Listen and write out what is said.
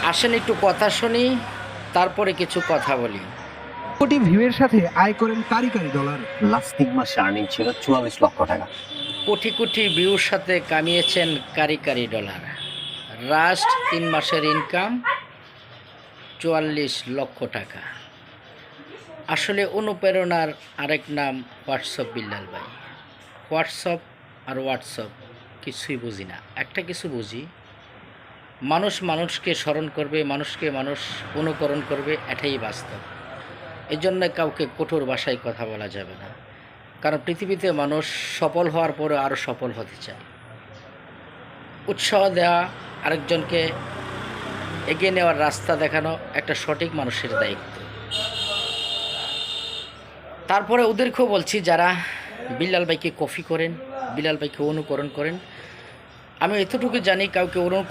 আসেন একটু কথা শুনি, তারপরে কিছু কথা বলি। কোটি ভিউয়ের সাথে আয় করেন কারি কারি ডলার। লাস্ট ৩ মাসে আর্নিং ছিল ৪৪ লক্ষ টাকা। কোটি কোটি ভিউর সাথে কামিয়েছেন কারি কারি ডলার। লাস্ট 3 মাসের ইনকাম ৪৪ লক্ষ টাকা। আসলে অনুপ্রেরণার আরেক নাম হোয়াটসঅ্যাপ বিল্লাল ভাই। হোয়াটসঅ্যাপ আর হোয়াটসঅ্যাপ কিছুই বুঝি না, একটা কিছু বুঝি, মানুষ মানুষকে স্মরণ করবে, মানুষকে মানুষ অনুকরণ করবে, এটাই বাস্তব। এই জন্য কাউকে কঠোর ভাষায় কথা বলা যাবে না, কারণ পৃথিবীতে মানুষ সফল হওয়ার পরে আরও সফল হতে চায়। উৎসাহ দেওয়া, আরেকজনকে এগিয়ে নেওয়ার রাস্তা দেখানো একটা সঠিক মানুষের দায়িত্ব। তারপরে ওদেরকেও বলছি যারা বিল্লাল ভাইকে কপি করেন, বিল্লাল ভাইকে অনুকরণ করেন, আমি এতটুকু জানি কাউকে অনুকরণ